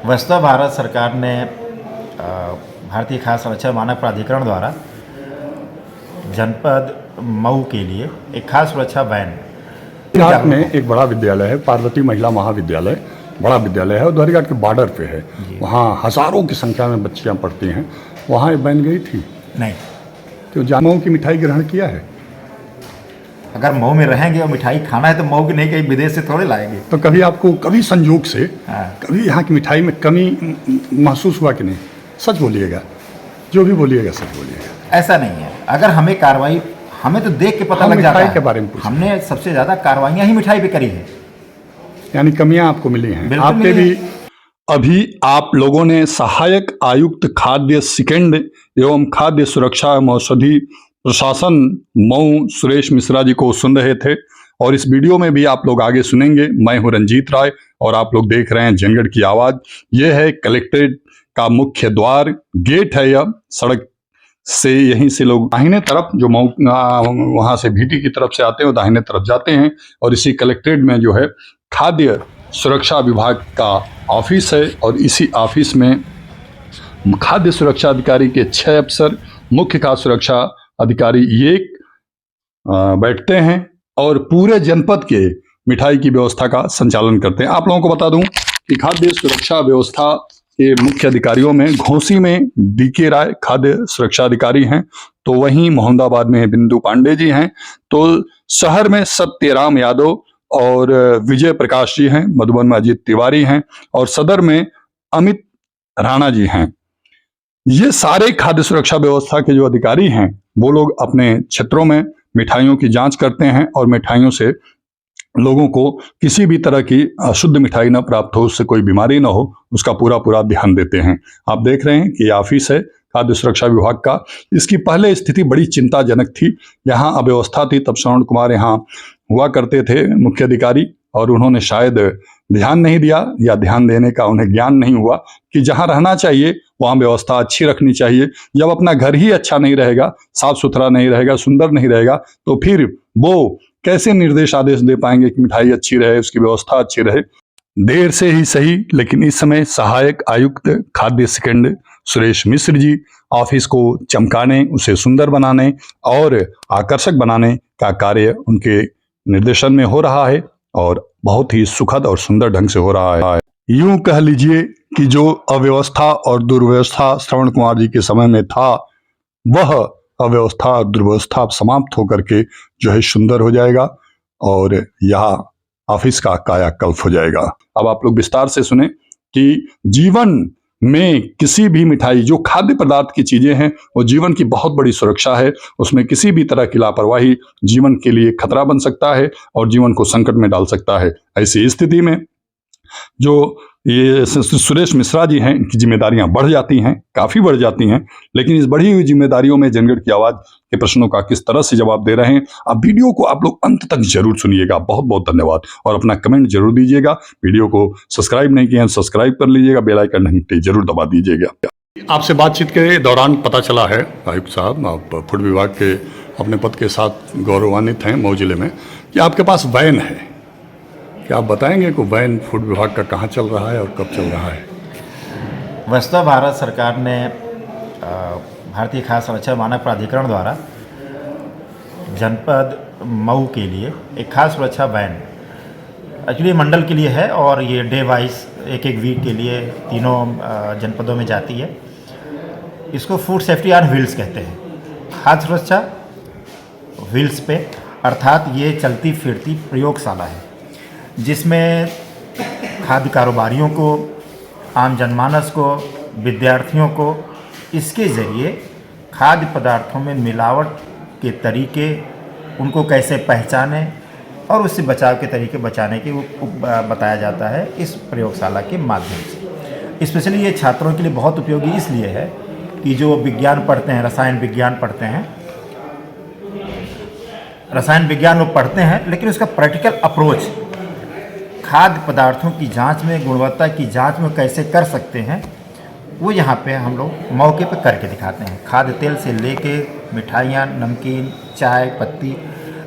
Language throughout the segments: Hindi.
वस्तुतः भारत सरकार ने भारतीय खाद्य संरक्षण मानक प्राधिकरण द्वारा जनपद मऊ के लिए एक खाद्य सुरक्षा वैन द्वारघाट में एक बड़ा विद्यालय है, पार्वती महिला महाविद्यालय, बड़ा विद्यालय है और द्वारघाट के बॉर्डर पे है। वहाँ हज़ारों की संख्या में बच्चियाँ पढ़ती हैं। वहाँ ये बन गई थी नहीं, तो मऊ की मिठाई ग्रहण किया है। अगर मऊ में रहेंगे और मिठाई खाना है तो मऊ की नहीं, कहीं विदेश से थोड़े लाएंगे। तो कभी आपको कभी संयोग से कभी यहाँ की मिठाई में कमी महसूस हुआ कि नहीं? सच बोलिएगा, जो भी बोलिएगा सच बोलिएगा। ऐसा नहीं है। अगर हमें कार्रवाई, हमें तो देख के पता लग जाता है। के बारे में हमने सबसे ज़्यादा कार्रवाइयाँ ही मिठाई पे करी है, यानी कमियां आपको मिली हैं। आपके भी। अभी आप लोगों ने सहायक आयुक्त खाद्य सिकेंड एवं खाद्य सुरक्षा एवं औषधि प्रशासन मऊ सुरेश मिश्रा जी को सुन रहे थे और इस वीडियो में भी आप लोग आगे सुनेंगे। मैं हूं रंजीत राय और आप लोग देख रहे हैं जनगढ़ की आवाज। यह है कलेक्ट्रेट का मुख्य द्वार, गेट है यह। सड़क से यहीं से लोग दाहिने तरफ जो मऊ वहां से भीटी की तरफ से आते हैं वो दाहिने तरफ जाते हैं और इसी कलेक्ट्रेट में जो है खाद्य सुरक्षा विभाग का ऑफिस है और इसी ऑफिस में खाद्य सुरक्षा अधिकारी के 6 अफसर, मुख्य खाद्य सुरक्षा अधिकारी ये बैठते हैं और पूरे जनपद के मिठाई की व्यवस्था का संचालन करते हैं। आप लोगों को बता दूं कि खाद्य सुरक्षा व्यवस्था के मुख्य अधिकारियों में घोसी में डीके राय खाद्य सुरक्षा अधिकारी हैं, तो वहीं मोहम्मदाबाद में बिंदु पांडे जी हैं, तो शहर में सत्यराम यादव और विजय प्रकाश जी हैं, मधुबन में अजीत तिवारी हैं और सदर में अमित राणा जी हैं। ये सारे खाद्य सुरक्षा व्यवस्था के जो अधिकारी हैं वो लोग अपने क्षेत्रों में मिठाइयों की जांच करते हैं और मिठाइयों से लोगों को किसी भी तरह की अशुद्ध मिठाई न प्राप्त हो, उससे कोई बीमारी न हो, उसका पूरा ध्यान देते हैं। आप देख रहे हैं कि ऑफिस है खाद्य सुरक्षा विभाग का। इसकी पहले स्थिति बड़ी चिंताजनक थी, यहाँ अव्यवस्था थी। तब श्रवण कुमार यहाँ हुआ करते थे मुख्य अधिकारी और उन्होंने शायद ध्यान नहीं दिया या ध्यान देने का उन्हें ज्ञान नहीं हुआ कि जहाँ रहना चाहिए वहाँ व्यवस्था अच्छी रखनी चाहिए। जब अपना घर ही अच्छा नहीं रहेगा, साफ सुथरा नहीं रहेगा, सुंदर नहीं रहेगा, तो फिर वो कैसे निर्देश आदेश दे पाएंगे कि मिठाई अच्छी रहे, उसकी व्यवस्था अच्छी रहे। देर से ही सही, लेकिन इस समय सहायक आयुक्त खाद्य सिकेंड सुरेश मिश्र जी ऑफिस को चमकाने, उसे सुंदर बनाने और आकर्षक बनाने का कार्य उनके निर्देशन में हो रहा है और बहुत ही सुखद और सुंदर ढंग से हो रहा है। यूं कह लीजिए कि जो अव्यवस्था और दुर्व्यवस्था श्रवण कुमार जी के समय में था, वह अव्यवस्था और दुर्व्यवस्था समाप्त होकर के जो है सुंदर हो जाएगा और यह ऑफिस का कायाकल्प हो जाएगा। अब आप लोग विस्तार से सुने कि जीवन में किसी भी मिठाई, जो खाद्य पदार्थ की चीजें हैं, वो जीवन की बहुत बड़ी सुरक्षा है। उसमें किसी भी तरह की लापरवाही जीवन के लिए खतरा बन सकता है और जीवन को संकट में डाल सकता है। ऐसी स्थिति में जो ये सुरेश मिश्रा जी हैं, इनकी जिम्मेदारियां बढ़ जाती हैं, काफ़ी बढ़ जाती हैं। लेकिन इस बढ़ी हुई जिम्मेदारियों में जनगढ़ की आवाज़ के प्रश्नों का किस तरह से जवाब दे रहे हैं, अब वीडियो को आप लोग अंत तक जरूर सुनिएगा। बहुत बहुत धन्यवाद और अपना कमेंट जरूर दीजिएगा। वीडियो को सब्सक्राइब नहीं किया सब्सक्राइब कर लीजिएगा, बेल आइकन घंटी जरूर दबा दीजिएगा। आपसे बातचीत के दौरान पता चला है आयुक्त साहब, आप फूड विभाग के अपने पद के साथ गौरवान्वित हैं मऊ जिले में, कि आपके पास वैन है। क्या आप बताएंगे कि वैन फूड विभाग का कहाँ चल रहा है और कब चल रहा है? वस्तुतः भारत सरकार ने भारतीय खाद्य संरक्षण मानक प्राधिकरण द्वारा जनपद मऊ के लिए एक खाद्य सुरक्षा वैन एक्चुअली मंडल के लिए है और ये डे वाइज एक वीक के लिए तीनों जनपदों में जाती है। इसको फूड सेफ्टी ऑन व्हील्स कहते हैं, खाद्य सुरक्षा व्हील्स पे, अर्थात ये चलती फिरती प्रयोगशाला है जिसमें खाद्य कारोबारियों को, आम जनमानस को, विद्यार्थियों को इसके ज़रिए खाद्य पदार्थों में मिलावट के तरीके, उनको कैसे पहचाने और उससे बचाव के तरीके बचाने के बताया जाता है इस प्रयोगशाला के माध्यम से। स्पेशली ये छात्रों के लिए बहुत उपयोगी इसलिए है कि जो विज्ञान पढ़ते हैं, रसायन विज्ञान पढ़ते हैं, रसायन विज्ञान वो पढ़ते हैं, लेकिन उसका प्रैक्टिकल अप्रोच खाद्य पदार्थों की जांच में, गुणवत्ता की जांच में कैसे कर सकते हैं, वो यहाँ पे हम लोग मौके पे करके दिखाते हैं। खाद्य तेल से लेके मिठाइयाँ, नमकीन, चाय पत्ती,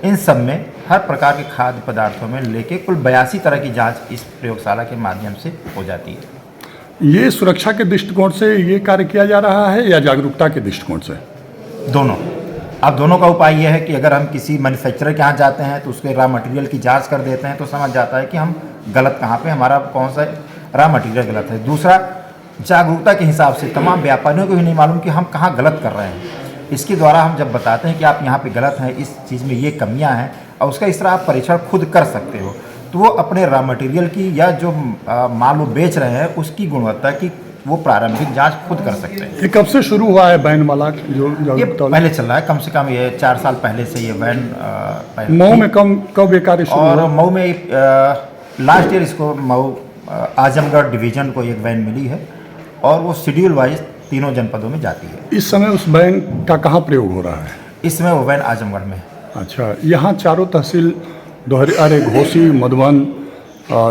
इन सब में हर प्रकार के खाद्य पदार्थों में लेके कुल 82 तरह की जांच इस प्रयोगशाला के माध्यम से हो जाती है। ये सुरक्षा के दृष्टिकोण से ये कार्य किया जा रहा है या जागरूकता के दृष्टिकोण से? दोनों। अब दोनों का उपाय यह है कि अगर हम किसी मैन्युफैक्चरर के यहाँ जाते हैं तो उसके रॉ मटेरियल की जांच कर देते हैं तो समझ जाता है कि हम गलत कहाँ पे, हमारा कौन सा रॉ मटेरियल गलत है। दूसरा, जागरूकता के हिसाब से तमाम व्यापारियों को भी नहीं मालूम कि हम कहाँ गलत कर रहे हैं। इसके द्वारा हम जब बताते हैं कि आप यहाँ पे गलत हैं, इस चीज़ में ये कमियाँ हैं और उसका इस तरह आप परीक्षण खुद कर सकते हो, तो वो अपने रॉ मटेरियल की या जो माल वो बेच रहे हैं उसकी गुणवत्ता की वो प्रारंभिक जांच खुद कर सकते हैं। ये कब से शुरू हुआ है बैन वाला जो ये जागरूकता वाला? पहले चल रहा है, कम से कम ये 4 साल पहले से ये वैन मऊ में कब ये कार्य शुरू और हुआ? मऊ में लास्ट ईयर इसको मऊ आजमगढ़ डिवीजन को एक वैन मिली है और वो शेड्यूल वाइज तीनों जनपदों में जाती है। इस समय उस बैन का कहाँ प्रयोग हो रहा है? इसमें वो वैन आजमगढ़ में है। अच्छा, यहाँ चारों तहसील घोसी, मधुबन,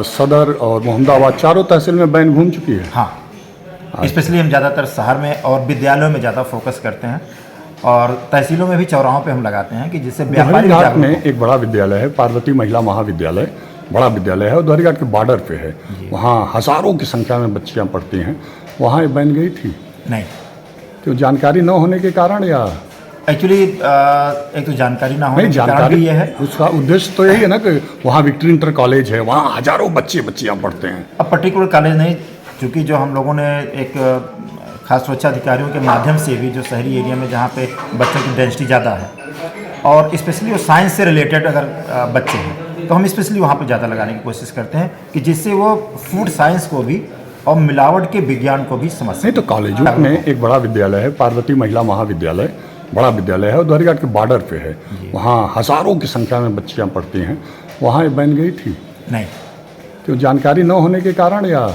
सदर और मोहम्मदाबाद चारों तहसील में बैन घूम चुकी है। हाँ, स्पेशली हम ज़्यादातर शहर में और विद्यालयों में ज़्यादा फोकस करते हैं और तहसीलों में भी चौराहों पे हम लगाते हैं कि जिससे व्यापारी घाट में एक बड़ा विद्यालय है, पार्वती महिला महाविद्यालय, बड़ा विद्यालय है और द्वारिका के बॉर्डर पे है। वहाँ हज़ारों की संख्या में बच्चियाँ पढ़ती हैं। वहाँ ये बैन गई थी? नहीं, तो जानकारी न होने के कारण या एक्चुअली एक तो जानकारी ना होने नहीं, के कारण जानकारी भी ये है। उसका उद्देश्य तो यही है ना कि वहाँ विक्ट्री इंटर कॉलेज है, वहाँ हज़ारों बच्चियाँ पढ़ते हैं। अब पर्टिकुलर कॉलेज नहीं, चूँकि जो हम लोगों ने एक खास सुरक्षा अधिकारियों के माध्यम से भी जो शहरी एरिया में जहाँ पे बच्चों की डेंसिटी ज़्यादा है और स्पेशली वो साइंस से रिलेटेड अगर बच्चे हैं तो हम स्पेशली वहाँ पे ज़्यादा लगाने की कोशिश करते हैं कि जिससे वो फूड साइंस को भी और मिलावट के विज्ञान को भी समझ सकें। नहीं तो कॉलेजों में एक बड़ा विद्यालय है, पार्वती महिला महाविद्यालय, बड़ा विद्यालय है और द्वारिका के बॉर्डर पे है। वहाँ हज़ारों की संख्या में बच्चियाँ पढ़ती हैं। वहाँ ये बैन गई थी? नहीं, तो जानकारी न होने के कारण या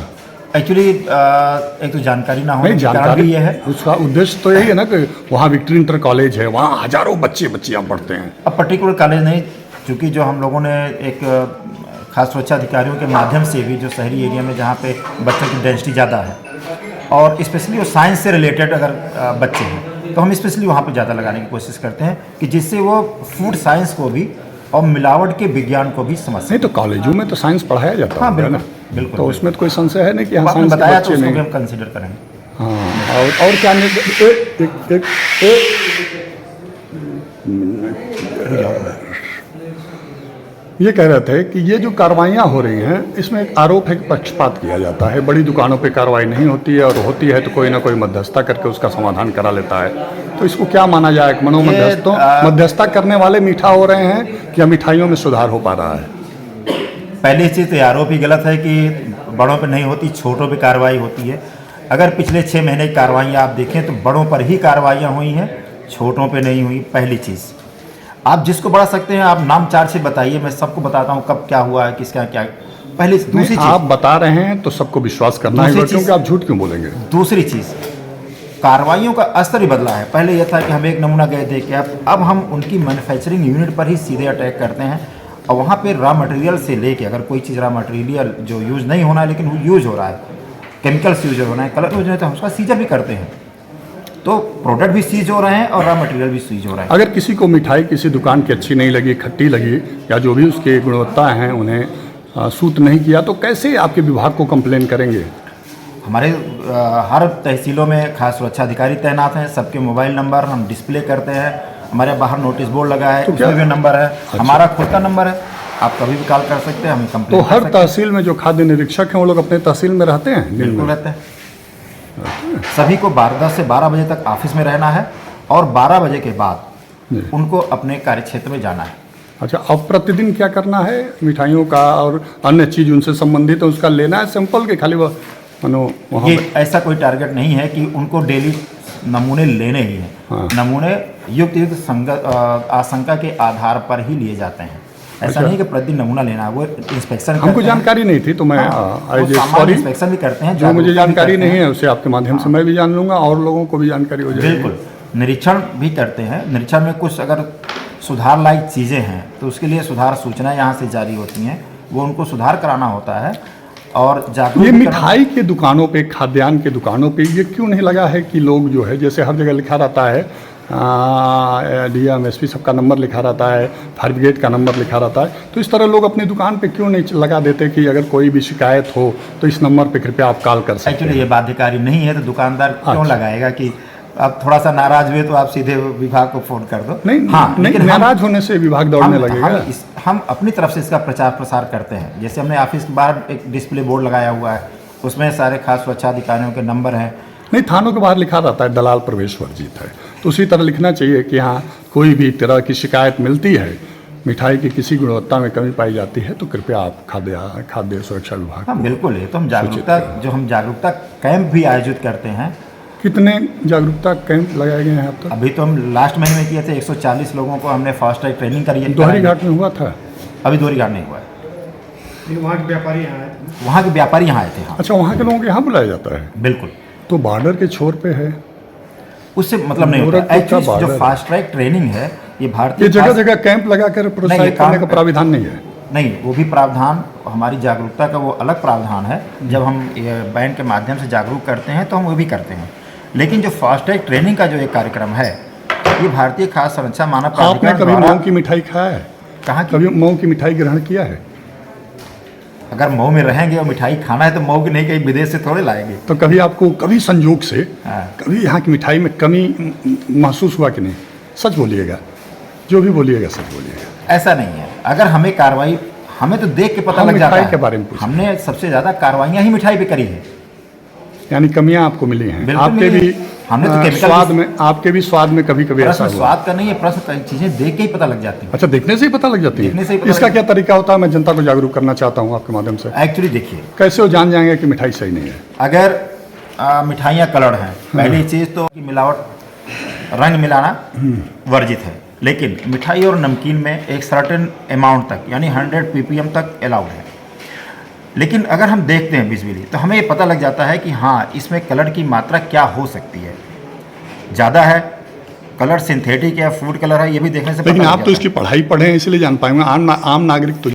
एक्चुअली एक तो जानकारी ना होने नहीं, के कारण जानकारी भी ये है। उसका उद्देश्य तो यही है ना कि वहाँ विक्ट्री इंटर कॉलेज है, वहाँ हज़ारों बच्चियाँ पढ़ते हैं। अब पर्टिकुलर कॉलेज नहीं, चूँकि जो हम लोगों ने एक खास सुरक्षा अधिकारियों के माध्यम से भी जो शहरी एरिया में जहाँ पे बच्चों की डेंसिटी ज़्यादा है और स्पेशली वो साइंस से रिलेटेड अगर बच्चे हैं तो हम स्पेशली वहाँ पे ज़्यादा लगाने की कोशिश करते हैं कि जिससे वो फूड साइंस को भी और मिलावट के विज्ञान को भी समझ सकें। नहीं तो कॉलेजों में तो साइंस पढ़ाया जाता हाँ, है ना, बिल्कुल। तो उसमें तो कोई संशय है नहीं कि हाँ आपने साइंस के बताया तो बच्चे उसको भी नहीं। हम कंसिडर करेंगे। हाँ, और क्या ये कह रहे थे कि ये जो कार्रवाइयाँ हो रही हैं इसमें एक आरोप है कि पक्षपात किया जाता है, बड़ी दुकानों पे कार्रवाई नहीं होती है और होती है तो कोई ना कोई मध्यस्थता करके उसका समाधान करा लेता है। तो इसको क्या माना जाए, मध्यस्थता करने वाले मीठा हो रहे हैं कि मिठाइयों में सुधार हो पा रहा है? पहली चीज़ तो आरोप ही गलत है कि बड़ों पे नहीं होती, छोटों पे कार्रवाई होती है। अगर पिछले 6 महीने की कार्रवाइयाँ आप देखें तो बड़ों पर ही कार्रवाइयाँ हुई हैं, छोटों पे नहीं हुई। पहली चीज़, आप जिसको बढ़ा सकते हैं आप नाम 4 से बताइए, मैं सबको बताता हूँ कब क्या हुआ है, किसका क्या। पहली दूसरी चीज़, आप बता रहे हैं तो सबको विश्वास करना है, क्योंकि आप झूठ क्यों बोलेंगे? दूसरी चीज़, कार्रवाइयों का स्तर ही बदला है। पहले यह था कि हम एक नमूना गए थे कि अब हम उनकी मैन्युफैक्चरिंग यूनिट पर ही सीधे अटैक करते हैं और वहाँ पे रॉ मटेरियल से लेके अगर कोई चीज़ रॉ मटेरियल जो यूज़ नहीं होना है लेकिन वो यूज़ हो रहा है, केमिकल्स यूज हो रहा है, कलर यूज होता है, हम उसका सीजर भी करते हैं। तो प्रोडक्ट भी सीज हो रहे हैं और रॉ मटेरियल भी सीज हो रहा है। अगर किसी को मिठाई किसी दुकान की अच्छी नहीं लगी, खट्टी लगी या जो भी उसके गुणवत्ता हैं उन्हें सूट नहीं किया तो कैसे आपके विभाग को कंप्लेन करेंगे? हमारे हर तहसीलों में खास सुरक्षा अधिकारी तैनात हैं, सबके मोबाइल नंबर हम डिस्प्ले करते हैं। हमारे बाहर नोटिस बोर्ड लगा है, उसमें भी नंबर है। अच्छा। हमारा खुद का नंबर है, आप कभी भी कॉल कर सकते हैं, हम कंप्लेन। तो हर तहसील में जो खाद्य निरीक्षक हैं वो लोग अपने तहसील में रहते हैं? बिल्कुल रहते हैं। सभी को 10 से 12 बजे तक ऑफिस में रहना है और 12 बजे के बाद उनको अपने कार्यक्षेत्र में जाना है। अच्छा, अब प्रतिदिन क्या करना है? मिठाइयों का और अन्य चीज़ उनसे संबंधित है उसका लेना है सैंपल के, खाली वहाँ ये ऐसा कोई टारगेट नहीं है कि उनको डेली नमूने लेने ही हैं। हाँ। नमूने युक्त आशंका के आधार पर ही लिए जाते हैं। ऐसा नहीं कि प्रतिदिन नमूना लेना है, वो इंस्पेक्शन हमको जानकारी नहीं थी तो मैं इंस्पेक्शन भी करते हैं। जो मुझे जानकारी नहीं है उसे आपके माध्यम से मैं भी जान लूँगा और लोगों को भी जानकारी हो जाएगी। बिल्कुल, निरीक्षण भी करते हैं। निरीक्षण में कुछ अगर सुधार लायक चीज़ें हैं तो उसके लिए सुधार सूचनाएं यहाँ से जारी होती हैं, वो उनको सुधार कराना होता है। और ये मिठाई के दुकानों पे, खाद्यान्न के दुकानों पे ये क्यों नहीं लगा है कि लोग जो है, जैसे हर जगह लिखा रहता है डीएम एसपी सबका नंबर लिखा रहता है, फायर ब्रिगेड का नंबर लिखा रहता है। तो इस तरह लोग अपनी दुकान पे क्यों नहीं लगा देते कि अगर कोई भी शिकायत हो तो इस नंबर पे कृपया आप कॉल कर सकते हैं। एक्चुअली ये बाध्यकारी नहीं है, तो दुकानदार क्यों अच्छा। लगाएगा कि आप थोड़ा सा नाराज हुए तो आप सीधे विभाग को फोन कर दो। नहीं हाँ, नहीं, लेकिन नाराज होने से विभाग दौड़ने लगेगा। हम अपनी तरफ से इसका प्रचार प्रसार करते हैं। जैसे हमने ऑफिस के बाहर एक डिस्प्ले बोर्ड लगाया हुआ है, उसमें सारे खास सुरक्षा अधिकारियों के नंबर हैं। नहीं, थानों के बाहर लिखा रहता है दलाल प्रवेश वर्जित है, तो उसी तरह लिखना चाहिए कि हाँ, कोई भी तरह की शिकायत मिलती है, मिठाई की किसी गुणवत्ता में कमी पाई जाती है, तो कृपया आप खाद्य सुरक्षा विभाग हाँ को बिल्कुल, ये तो हम सूचित जागरूकता कैंप भी आयोजित करते हैं। कितने जागरूकता कैंप लगाए गए हैं अब तक? अभी तो हम लास्ट महीने में किए थे, 140 लोगों को हमने फास्ट ट्रैक ट्रेनिंग करी दोहरी घाट में हुआ था। अभी दोहरी घाट नहीं हुआ है। वहाँ के व्यापारी यहाँ आए थे। हाँ अच्छा, वहाँ के लोगों को यहाँ बुलाया जाता है? बिल्कुल, तो बॉर्डर के छोर पे है, उससे मतलब नहीं होता। गोरखपुर का एक्चुअली जो border फास्ट ट्रैक ट्रेनिंग है, ये भारतीय ये जगह जगह कैंप लगाकर प्रोत्साहित करने का प्राविधान नहीं है। नहीं, वो भी प्रावधान, हमारी जागरूकता का वो अलग प्रावधान है। जब हम ये बैंड के माध्यम से जागरूक करते हैं तो हम वो भी करते हैं। लेकिन जो फास्ट ट्रैक ट्रेनिंग का जो एक कार्यक्रम है, ये भारतीय खाद्य सुरक्षा मानव आपने प्राधिकरण कभी द्वारा। मऊ की मिठाई खाया है? कहाँ की? कभी मऊ की मिठाई ग्रहण किया है? अगर मऊ में रहेंगे और मिठाई खाना है तो मऊ की नहीं, कहीं विदेश से थोड़े लाएंगे। तो कभी आपको कभी संयोग से हाँ। कभी यहाँ की मिठाई में कमी महसूस हुआ कि नहीं? सच बोलिएगा, जो भी बोलिएगा सच बोलिएगा। ऐसा नहीं है। अगर हमें कार्रवाई, हमें तो देख के पता हम लग जाता मिठाई है। के बारे में पूछें। हमने सबसे ज़्यादा कार्रवाइयाँ ही मिठाई पे करी है। यानी कमियां आपको मिली हैं? बिल्कुल आपके मिली भी है। हमने तो केमिकल स्वाद में, आपके भी स्वाद में कभी कभी ऐसा प्रश्न हुआ? स्वाद का नहीं है, प्रश्न कई चीज़ें देख के ही पता लग जाती हैं। अच्छा, देखने से ही पता लग जाती देखने से है? ही पता इसका लग- क्या तरीका होता है? मैं जनता को जागरूक करना चाहता हूँ आपके माध्यम से। एक्चुअली देखिए, कैसे वो जान जाएंगे कि मिठाई सही नहीं है? अगर मिठाइयाँ कलर्ड हैं, पहली चीज़ तो कि मिलावट, रंग मिलाना वर्जित है। लेकिन मिठाई और नमकीन में एक सर्टेन अमाउंट तक, यानी 100 ppm तक अलाउड है। लेकिन अगर हम देखते हैं विजुअली तो हमें ये पता लग जाता है कि हाँ, इसमें कलर की मात्रा क्या हो सकती है। ज़्यादा है, कलर सिंथेटिक है, फूड कलर है, ये भी देखने से पता लेकिन लग आप जाता तो है। इसकी पढ़ाई पढ़े हैं इसलिए जान पाएंगे, आम नागरिक तो